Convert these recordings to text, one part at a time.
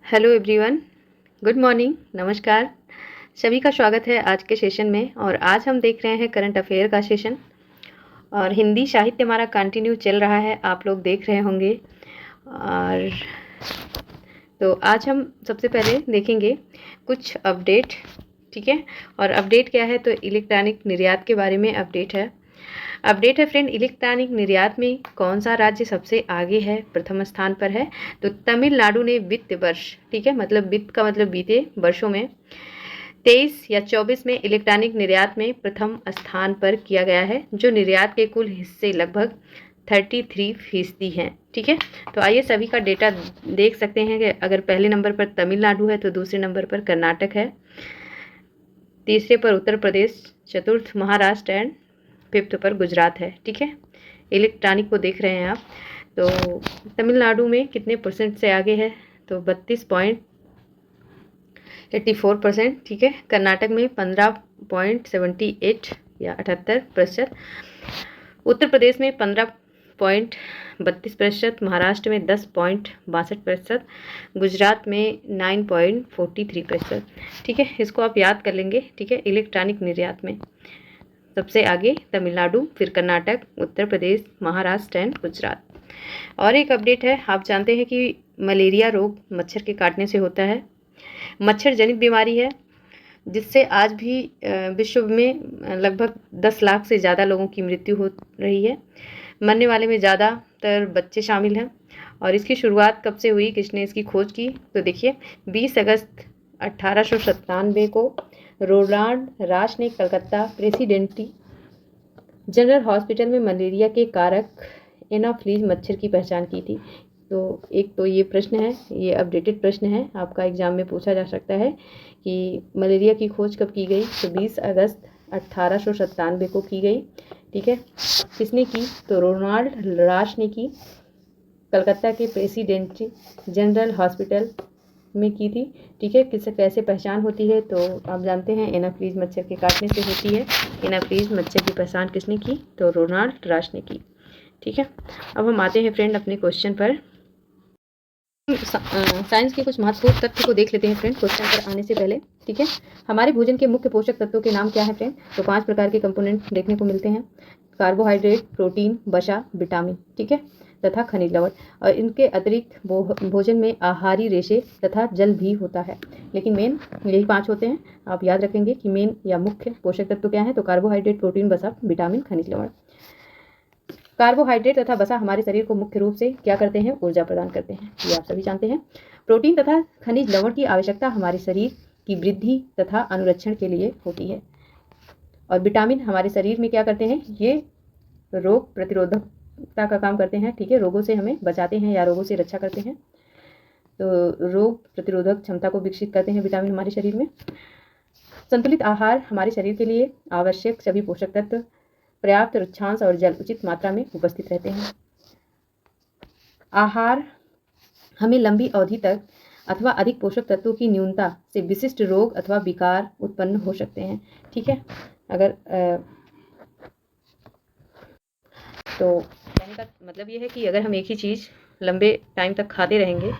Hello everyone, good morning, नमस्कार। सभी का स्वागत है आज के सेशन में। और आज हम देख रहे हैं करंट अफेयर का सेशन और हिंदी साहित्य हमारा कंटिन्यू चल रहा है, आप लोग देख रहे होंगे। और तो आज हम सबसे पहले देखेंगे कुछ अपडेट, ठीक है। और अपडेट क्या है, तो इलेक्ट्रॉनिक निर्यात के बारे में अपडेट है। फ्रेंड, इलेक्ट्रॉनिक निर्यात में कौन सा राज्य सबसे आगे है, प्रथम स्थान पर है? तो तमिलनाडु ने वित्त वर्ष, ठीक है, मतलब वित्त का मतलब बीते वर्षों में 23 या 24 में इलेक्ट्रॉनिक निर्यात में प्रथम स्थान पर किया गया है, जो निर्यात के कुल हिस्से लगभग 33% हैं, ठीक है। तो आइए सभी का डेटा देख सकते हैं कि अगर पहले नंबर पर तमिलनाडु है तो दूसरे नंबर पर कर्नाटक है, तीसरे पर उत्तर प्रदेश, चतुर्थ महाराष्ट्र एंड फिफ्थ पर गुजरात है, ठीक है। इलेक्ट्रॉनिक को देख रहे हैं आप, तो तमिलनाडु में कितने परसेंट से आगे है, तो 32.84%, ठीक है। कर्नाटक में 15.78 या 78%, उत्तर प्रदेश में 15.32%, महाराष्ट्र में 10.62%, गुजरात में 9.43%, ठीक है। इसको आप याद कर लेंगे, ठीक है। इलेक्ट्रॉनिक निर्यात में सबसे आगे तमिलनाडु, फिर कर्नाटक, उत्तर प्रदेश, महाराष्ट्र एंड गुजरात। और एक अपडेट है, आप जानते हैं कि मलेरिया रोग मच्छर के काटने से होता है। मच्छर जनित बीमारी है जिससे आज भी विश्व में लगभग 10 लाख से ज़्यादा लोगों की मृत्यु हो रही है। मरने वाले में ज़्यादातर बच्चे शामिल हैं। और इसकी शुरुआत कब से हुई, किसने इसकी खोज की? तो देखिए 20 अगस्त 1897 को रोनाल्ड राश ने कलकत्ता प्रेसिडेंटी जनरल हॉस्पिटल में मलेरिया के कारक एनाफ्लीज मच्छर की पहचान की थी। तो एक तो ये प्रश्न है, ये अपडेटेड प्रश्न है, आपका एग्जाम में पूछा जा सकता है कि मलेरिया की खोज कब की गई? तो 20 अगस्त 1897 को की गई, ठीक है। किसने की? तो रोनाल्ड राश ने की, कलकत्ता के प्रेसिडेंटी जनरल हॉस्पिटल में की थी, ठीक है। किससे कैसे पहचान होती है, तो आप जानते हैं एनाफ्लीज मच्छर के काटने से होती है। एनाफ्लीज मच्छर की पहचान किसने की? तो रोनाल्ड राश ने की, ठीक है। अब हम आते हैं फ्रेंड अपने क्वेश्चन पर। साइंस के कुछ महत्वपूर्ण तथ्य को देख लेते हैं फ्रेंड क्वेश्चन पर आने से पहले, ठीक है। हमारे भोजन के मुख्य पोषक तत्वों के नाम क्या है फ्रेंड? तो 5 प्रकार के कंपोनेंट देखने को मिलते हैं: कार्बोहाइड्रेट, प्रोटीन, वसा, विटामिन, ठीक है, तथा खनिज लवण। और इनके अतिरिक्त भोजन में आहारी रेशे तथा जल भी होता है, लेकिन मेन यही 5 होते हैं। आप याद रखेंगे कि मेन या मुख्य पोषक तत्व क्या है, तो कार्बोहाइड्रेट, प्रोटीन, वसा, विटामिन, खनिज लवण। कार्बोहाइड्रेट तथा वसा हमारे शरीर को मुख्य रूप से क्या करते हैं? ऊर्जा प्रदान करते हैं, ये आप सभी जानते हैं। प्रोटीन तथा खनिज लवण की आवश्यकता हमारे शरीर की वृद्धि तथा अनुरक्षण के लिए होती है। और विटामिन हमारे शरीर में क्या करते हैं? ये रोग प्रतिरोधकता का काम करते हैं, ठीक है। रोगों से हमें बचाते हैं या रोगों से रक्षा करते हैं। तो रोग प्रतिरोधक क्षमता को विकसित करते हैं विटामिन हमारे शरीर में। संतुलित आहार हमारे शरीर के लिए आवश्यक सभी पोषक तत्व, पर्याप्त रुक्षांश और जल उचित मात्रा में उपस्थित रहते हैं। आहार हमें लंबी अवधि तक अथवा अधिक पोषक तत्वों की न्यूनता से विशिष्ट रोग अथवा विकार उत्पन्न हो सकते हैं, ठीक है। अगर तो कहने का मतलब ये है कि अगर हम एक ही चीज़ लंबे टाइम तक खाते रहेंगे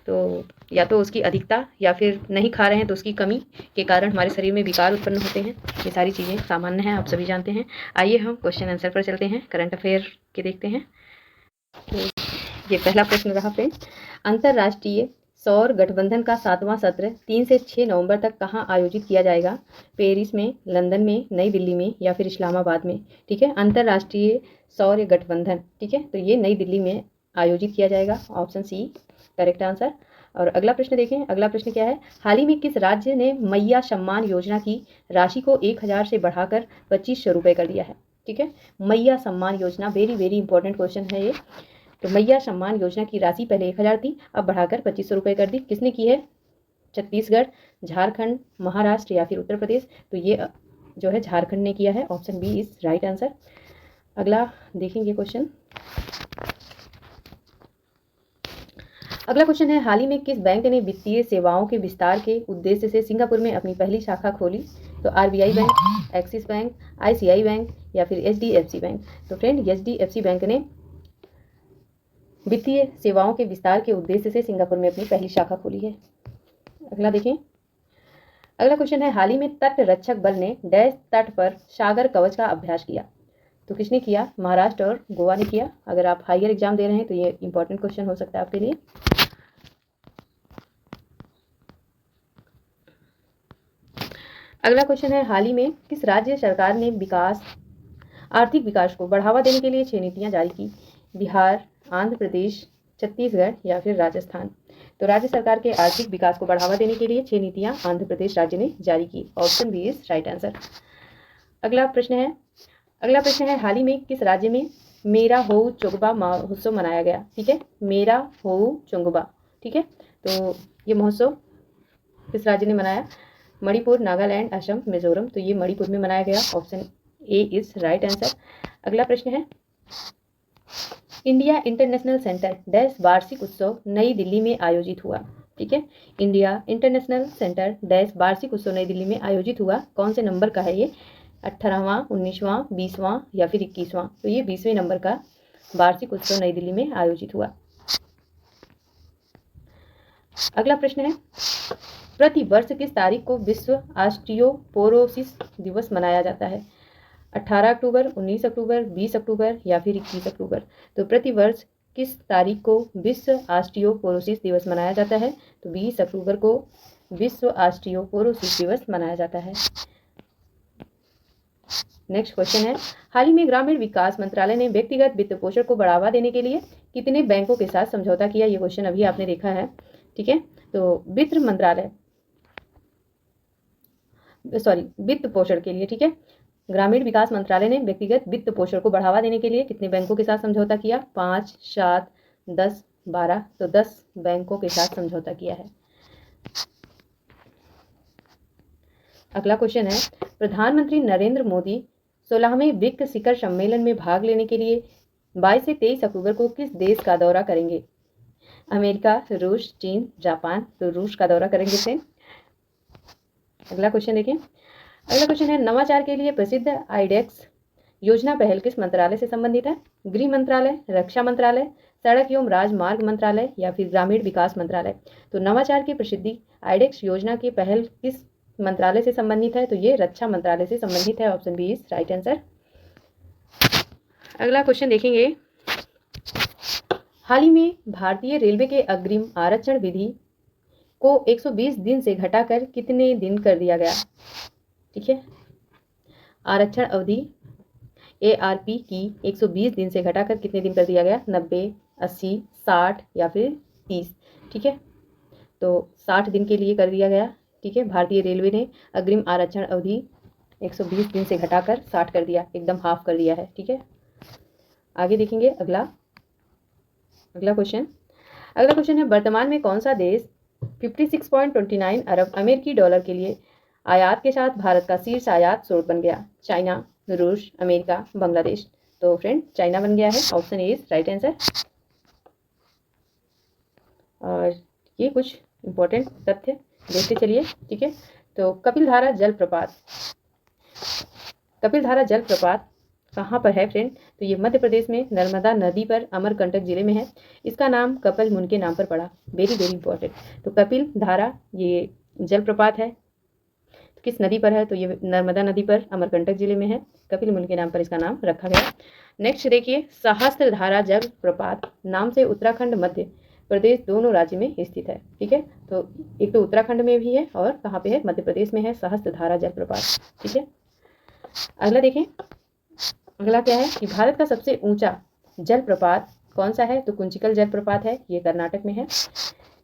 तो या तो उसकी अधिकता या फिर नहीं खा रहे हैं तो उसकी कमी के कारण हमारे शरीर में विकार उत्पन्न होते हैं। ये सारी चीज़ें सामान्य हैं, आप सभी जानते हैं। आइए हम क्वेश्चन आंसर पर चलते हैं, करंट अफेयर के देखते हैं। तो ये पहला प्रश्न रहा फ्रेंड, अंतर्राष्ट्रीय सौर गठबंधन का 7वां सत्र 3 से 6 नवंबर तक कहाँ आयोजित किया जाएगा? पेरिस में, लंदन में, नई दिल्ली में या फिर इस्लामाबाद में, ठीक है। अंतर्राष्ट्रीय सौर गठबंधन, ठीक है, तो ये नई दिल्ली में आयोजित किया जाएगा, ऑप्शन सी करेक्ट आंसर। और अगला प्रश्न देखें, अगला प्रश्न क्या है, हाल ही में किस राज्य ने मैया सम्मान योजना की राशि को 1000 से बढ़ाकर 2500 रुपये कर दिया है? ठीक है, मैया Samman Yojana, very very important question है ये। तो मैया सम्मान योजना की राशि पहले 1000 थी, अब बढ़ाकर 2500 रुपये कर दी। किसने की है? छत्तीसगढ़, झारखंड, महाराष्ट्र या फिर उत्तर प्रदेश? तो ये जो है झारखंड ने किया है, option B is right answer. अगला देखेंगे क्वेश्चन, अगला क्वेश्चन है, हाल ही में किस बैंक ने वित्तीय सेवाओं के विस्तार के उद्देश्य से सिंगापुर में अपनी पहली शाखा खोली? तो RBI bank, axis bank, ICI bank या फिर एचडीएफसी बैंक? तो फ्रेंड एचडीएफसी बैंक ने वित्तीय सेवाओं के विस्तार के उद्देश्य से सिंगापुर में अपनी पहली शाखा खोली है। अगला देखें। अगला क्वेश्चन है, हाल ही में तट रक्षक बल ने डैश तट पर सागर कवच का अभ्यास किया। तो किसने किया? महाराष्ट्र और गोवा ने किया। अगर आप हायर एग्जाम दे रहे हैं तो ये इंपॉर्टेंट क्वेश्चन हो सकता है आपके लिए। अगला क्वेश्चन है, हाल ही में किस राज्य सरकार ने आर्थिक विकास को बढ़ावा देने के लिए 6 नीतियां जारी की? बिहार, आंध्र प्रदेश, छत्तीसगढ़ या फिर राजस्थान? तो राज्य सरकार के आर्थिक विकास को बढ़ावा देने के लिए 6 नीतियां आंध्र प्रदेश राज्य ने जारी की। Option B is right answer. अगला प्रश्न है, हाल ही में किस राज्य में मेरा होऊ चोंगबा महोत्सव मनाया गया? ठीक है, मेरा होऊ चोंगबा। ठीक है, तो ये महोत्सव किस राज्य ने मनाया? मणिपुर, नागालैंड, असम, मिजोरम। तो ये मणिपुर में मनाया गया। Option A is right answer. अगला प्रश्न है, इंडिया इंटरनेशनल सेंटर डैश वार्षिक उत्सव नई दिल्ली में आयोजित हुआ। ठीक है, इंडिया इंटरनेशनल सेंटर डैश वार्षिक उत्सव नई दिल्ली में आयोजित हुआ। कौन से नंबर का है ये? 18वां, 19वां, 20वां या फिर 21वां? तो ये 20वें नंबर का वार्षिक उत्सव नई दिल्ली में आयोजित हुआ। अगला प्रश्न है, प्रति वर्ष किस तारीख को विश्व ऑस्टियोपोरोसिस दिवस मनाया जाता है? 18 अक्टूबर, 19 अक्टूबर, 20 अक्टूबर या फिर 21 अक्टूबर? तो प्रति वर्ष किस तारीख को विश्व ऑस्टियोपोरोसिस दिवस मनाया जाता है? तो 20 अक्टूबर को विश्व ऑस्टियोपोरोसिस दिवस मनाया जाता है। नेक्स्ट क्वेश्चन है, हाल ही में ग्रामीण विकास मंत्रालय ने व्यक्तिगत वित्त पोषण को बढ़ावा देने के लिए कितने बैंकों के साथ समझौता किया? ये क्वेश्चन अभी आपने देखा है। ठीक है, तो वित्त पोषण के लिए, ठीक है, ग्रामीण विकास मंत्रालय ने व्यक्तिगत वित्त पोषण को बढ़ावा देने के लिए कितने बैंकों के साथ समझौता किया? 5, 7, 10, 12। तो 10 बैंकों के साथ समझौता किया है। अगला क्वेश्चन है, प्रधानमंत्री नरेंद्र मोदी 16वें ब्रिक्स शिखर सम्मेलन में भाग लेने के लिए 22 से 23 अक्टूबर को किस देश का दौरा करेंगे? अमेरिका, रूस, चीन, जापान? तो रूस का दौरा करेंगे से। अगला क्वेश्चन देखें। अगला क्वेश्चन है, नवाचार के लिए प्रसिद्ध आईडेक्स योजना पहल किस मंत्रालय से संबंधित है? गृह मंत्रालय, रक्षा मंत्रालय, सड़क एवं राजमार्ग मंत्रालय या फिर ग्रामीण विकास मंत्रालय? तो नवाचार की प्रसिद्धि आईडेक्स योजना की पहल किस मंत्रालय से संबंधित है? तो ये रक्षा मंत्रालय से संबंधित है। Option B is right answer. अगला क्वेश्चन देखेंगे, हाल ही में भारतीय रेलवे के अग्रिम आरक्षण विधि को 120 दिन से घटाकर कितने दिन कर दिया गया? ठीक है, आरक्षण अवधि ARP की 120 दिन से घटाकर कितने दिन कर दिया गया? 90, 80, 60 या फिर 30? ठीक है, तो 60 दिन के लिए कर दिया गया। ठीक है, भारतीय रेलवे ने अग्रिम आरक्षण अवधि 120 दिन से घटाकर 60 कर दिया, एकदम हाफ कर दिया है। ठीक है, आगे देखेंगे। अगला क्वेश्चन है, वर्तमान में कौन सा देश 56.29 अरब अमेरिकी डॉलर के लिए आयात के साथ भारत का शीर्ष आयात स्रोत बन गया? चाइना, रूस, अमेरिका, बांग्लादेश? तो फ्रेंड चाइना बन गया है। Option A is right answer. और ये कुछ इंपॉर्टेंट तथ्य देखते चलिए। ठीक है, तो कपिलधारा जलप्रपात कहाँ पर है फ्रेंड? तो ये मध्य प्रदेश में नर्मदा नदी पर अमरकंटक जिले में है। इसका नाम कपिल मुनि के नाम पर पड़ा। Very very important. तो कपिलधारा ये जलप्रपात है, तो किस नदी पर है? तो ये नर्मदा नदी पर अमरकंटक जिले में है। कपिल मुनि के नाम पर इसका नाम रखा गया। नेक्स्ट देखिए, सहस्त्रधारा जलप्रपात नाम से उत्तराखंड, मध्य प्रदेश दोनों राज्य में स्थित है। ठीक है, तो एक तो उत्तराखंड में भी है और कहाँ पे है? मध्य प्रदेश में है सहस्त्रधारा जलप्रपात। ठीक है, अगला देखें। अगला क्या है कि भारत का सबसे ऊंचा जलप्रपात कौन सा है? तो कुंचिकल जलप्रपात है, ये कर्नाटक में है।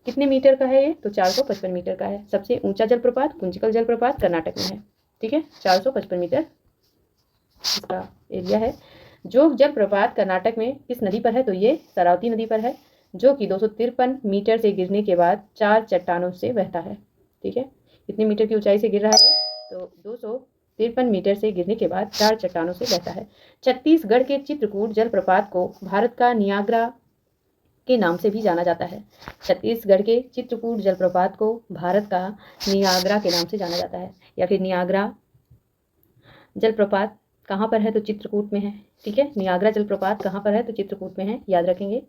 कितने मीटर का है ये? तो 455 मीटर का है। सबसे ऊंचा जलप्रपात कुंचिकल जलप्रपात कर्नाटक में है। ठीक है, 455 मीटर इसका एरिया है। जो जलप्रपात कर्नाटक में किस नदी पर है? तो ये शरावती नदी पर है, जो कि 253 मीटर से गिरने के बाद 4 चट्टानों से बहता है। ठीक है, कितने मीटर की ऊंचाई से गिर रहा है? तो 253 मीटर से गिरने के बाद 4 चट्टानों से बहता है। छत्तीसगढ़ के चित्रकूट जलप्रपात को भारत का नियाग्रा के नाम से भी जाना जाता है। छत्तीसगढ़ के चित्रकूट जलप्रपात को भारत का नियाग्रा के नाम से जाना जाता है, या फिर नियाग्रा जलप्रपात कहाँ पर है? तो चित्रकूट में है। ठीक है, नियाग्रा जलप्रपात कहाँ पर है? तो चित्रकूट में है, याद रखेंगे।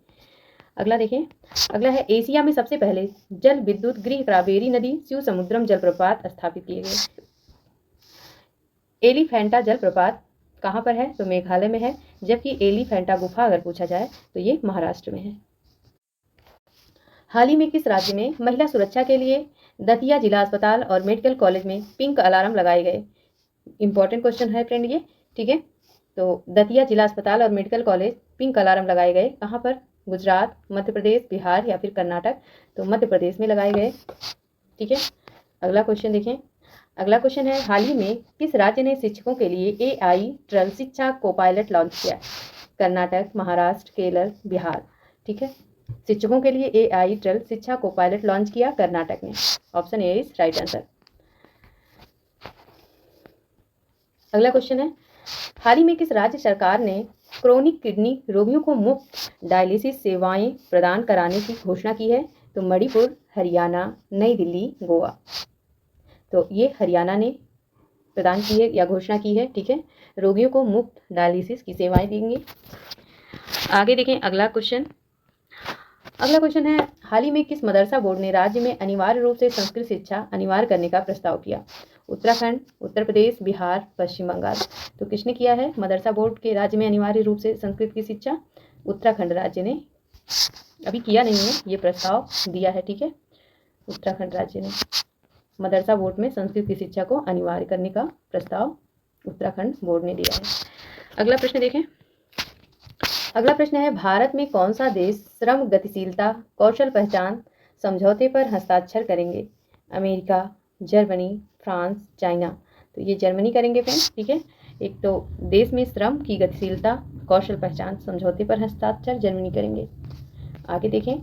अगला देखें, अगला है एशिया में सबसे पहले जल विद्युत गृह कावेरी नदी शिव समुद्रम जलप्रपात स्थापित किए गए। एलिफेंटा जलप्रपात कहाँ पर है? तो मेघालय में है, जबकि एलिफेंटा गुफा अगर पूछा जाए तो ये महाराष्ट्र में है। हाल ही में किस राज्य में महिला सुरक्षा के लिए दतिया जिला अस्पताल और मेडिकल कॉलेज में पिंक अलार्म लगाए गए? इंपॉर्टेंट क्वेश्चन है फ्रेंड ये, ठीक है। तो दतिया जिला अस्पताल और मेडिकल कॉलेज पिंक अलार्म लगाए गए कहाँ पर? गुजरात, मध्य प्रदेश, बिहार या फिर कर्नाटक? तो मध्य प्रदेश में लगाए गए, ठीक है। अगला क्वेश्चन देखें, अगला क्वेश्चन है हाल ही में किस राज्य ने शिक्षकों के लिए AI ट्रल शिक्षा को पायलट लॉन्च किया? कर्नाटक, महाराष्ट्र, केरल, बिहार, ठीक है। शिक्षकों के लिए AI ट्रल शिक्षा को पायलट लॉन्च किया कर्नाटक ने। Option A is right answer. अगला क्वेश्चन है हाल ही में किस राज्य सरकार ने क्रोनिक किडनी रोगियों को मुफ्त डायलिसिस सेवाएं प्रदान कराने की घोषणा की है? तो मणिपुर, हरियाणा, नई दिल्ली, गोवा। तो ये हरियाणा ने प्रदान की है या घोषणा की है, ठीक है। रोगियों को मुफ्त डायलिसिस की सेवाएं देंगे। आगे देखें अगला क्वेश्चन, अगला क्वेश्चन है हाल ही में किस मदरसा बोर्ड ने राज्य में अनिवार्य रूप से संस्कृत शिक्षा अनिवार्य करने का प्रस्ताव किया? उत्तराखंड, उत्तर प्रदेश, बिहार, पश्चिम बंगाल। तो किसने किया है मदरसा बोर्ड के राज्य में अनिवार्य रूप से संस्कृत की शिक्षा? उत्तराखंड राज्य ने, अभी किया नहीं है, ये प्रस्ताव दिया है, ठीक है। उत्तराखंड राज्य ने मदरसा बोर्ड में संस्कृत की शिक्षा को अनिवार्य करने का प्रस्ताव उत्तराखंड बोर्ड ने दिया है। अगला प्रश्न देखें, अगला प्रश्न है भारत में कौन सा देश श्रम गतिशीलता कौशल पहचान समझौते पर हस्ताक्षर करेंगे? America, Germany, France, China. तो ये जर्मनी करेंगे फ्रेंड्स, ठीक है। एक तो देश में श्रम की गतिशीलता कौशल पहचान समझौते पर हस्ताक्षर जर्मनी करेंगे। आगे देखें,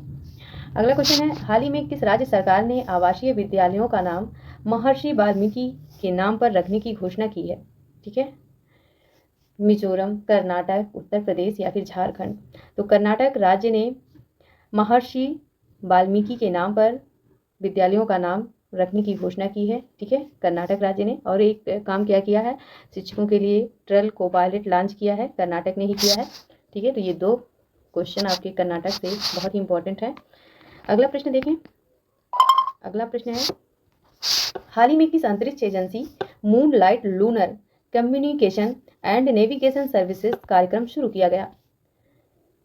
अगला क्वेश्चन है हाल ही में किस राज्य सरकार ने आवासीय विद्यालयों का नाम महर्षि वाल्मीकि के नाम पर रखने की घोषणा की है? ठीक है, मिजोरम, कर्नाटक, उत्तर प्रदेश या फिर झारखंड। तो कर्नाटक राज्य ने महर्षि वाल्मीकि के नाम पर विद्यालयों का नाम रखने की घोषणा की है, ठीक है, कर्नाटक राज्य ने। और एक काम क्या किया है, शिक्षकों के लिए ट्रल को पायलट लॉन्च किया है, कर्नाटक ने ही किया है, ठीक है। तो ये दो क्वेश्चन आपके कर्नाटक से बहुत ही इंपॉर्टेंट है। अगला प्रश्न देखें, अगला प्रश्न है हाल ही में किस अंतरिक्ष agency moon light lunar communication and navigation services कार्यक्रम शुरू किया गया?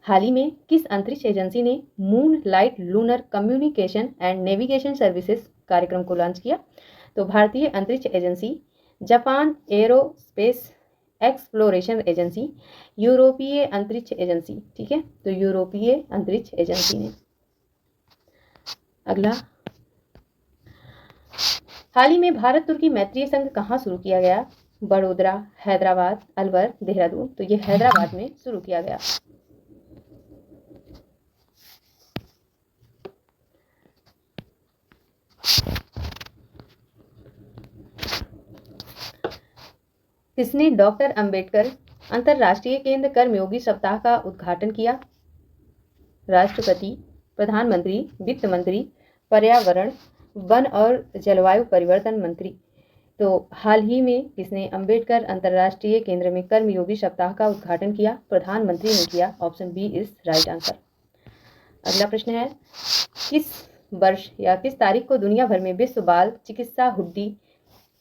हाल ही में किस अंतरिक्ष एजेंसी ने moon light lunar communication and navigation services कार्यक्रम को लॉन्च किया? तो भारतीय अंतरिक्ष agency, Japan aerospace exploration agency, यूरोपीय अंतरिक्ष एजेंसी, ठीक है। तो यूरोपीय अंतरिक्ष एजेंसी ने। अगला, हाल ही में भारत तुर्की मैत्रीय संघ कहाँ शुरू किया गया? बड़ोदरा, हैदराबाद, अलवर, देहरादून। तो ये हैदराबाद में शुरू किया गया। किसने डॉक्टर अंबेडकर अंतर्राष्ट्रीय केंद्र कर्मयोगी सप्ताह का उद्घाटन किया? राष्ट्रपति, प्रधानमंत्री, वित्त मंत्री, पर्यावरण, वन और जलवायु परिवर्तन मंत्री। तो हाल ही में किसने अंबेडकर अंतर्राष्ट्रीय केंद्र में कर्मयोगी सप्ताह का उद्घाटन किया? प्रधानमंत्री ने किया। Option B is right answer. अगला प्रश्न है किस वर्ष या किस तारीख को दुनिया भर में विश्व बाल चिकित्सा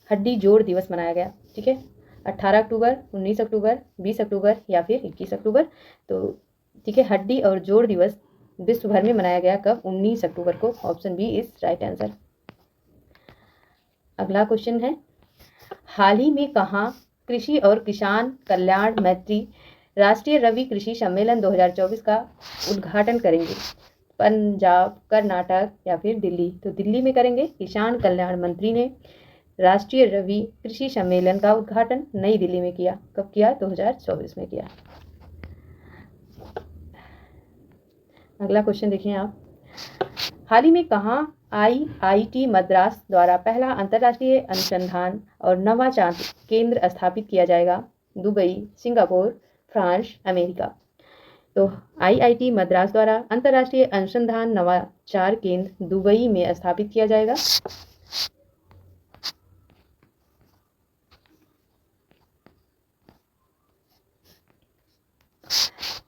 हड्डी जोड़ दिवस मनाया गया? ठीक है, 18 अक्टूबर, 19 अक्टूबर, 20 अक्टूबर या फिर 21 अक्टूबर। तो ठीक है, हड्डी और जोड़ दिवस विश्व भर में मनाया गया कब? 19 अक्टूबर को। Option B is right answer. अगला क्वेश्चन है हाल ही में कहाँ कृषि और किसान कल्याण मैत्री राष्ट्रीय रवि कृषि सम्मेलन 2024 का उद्घाटन करेंगे? पंजाब, कर्नाटक या फिर दिल्ली? तो दिल्ली में करेंगे। किसान कल्याण मंत्री ने राष्ट्रीय रवि कृषि सम्मेलन का उद्घाटन नई दिल्ली में किया। कब किया? 2024 में किया। अगला क्वेश्चन देखिए आप, हाल ही में कहाँ IIT मद्रास द्वारा पहला अंतर्राष्ट्रीय अनुसंधान और नवाचार केंद्र स्थापित किया जाएगा? Dubai, Singapore, France, America. तो IIT मद्रास द्वारा अंतर्राष्ट्रीय अनुसंधान नवाचार केंद्र दुबई में स्थापित किया जाएगा।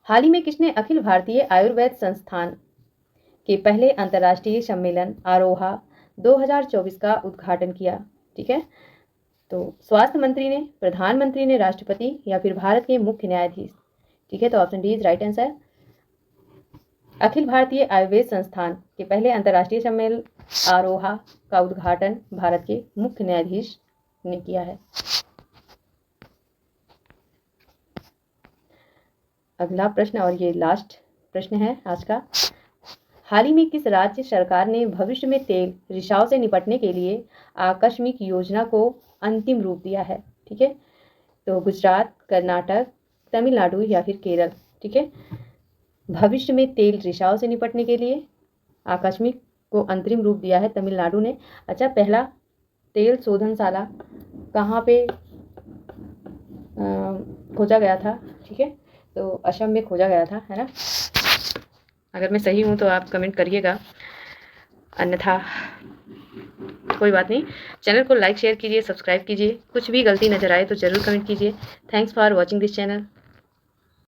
हाल ही में किसने अखिल भारतीय आयुर्वेद संस्थान के पहले अंतर्राष्ट्रीय सम्मेलन आरोहा 2024 का उद्घाटन किया? ठीक है, तो स्वास्थ्य मंत्री ने, प्रधानमंत्री ने, राष्ट्रपति या फिर भारत के मुख्य न्यायाधीश? ठीक है, तो option D is right answer. Akhil Bharatiya Ayurveda संस्थान के पहले अंतर्राष्ट्रीय सम्मेलन आरोहा का उद्घाटन भारत के मुख्य न्यायाधीश ने किया है। अगला प्रश्न और ये लास्ट प्रश्न है आज का। हाल ही में किस राज्य सरकार ने भविष्य में तेल रिसाव से निपटने के लिए आकस्मिक योजना को अंतिम रूप दिया है? ठीक है, तो गुजरात, कर्नाटक, तमिलनाडु या फिर केरल? ठीक है, भविष्य में तेल रिसाव से निपटने के लिए आकस्मिक को अंतरिम रूप दिया है तमिलनाडु ने। अच्छा, पहला तेल शोधनशाला कहाँ पे खोजा गया था? ठीक है, तो असम में खोजा गया था, है ना। अगर मैं सही हूँ तो आप कमेंट करिएगा, अन्यथा कोई बात नहीं। चैनल को लाइक शेयर कीजिए, सब्सक्राइब कीजिए। कुछ भी गलती नज़र आए तो ज़रूर कमेंट कीजिए। Thanks for watching this channel.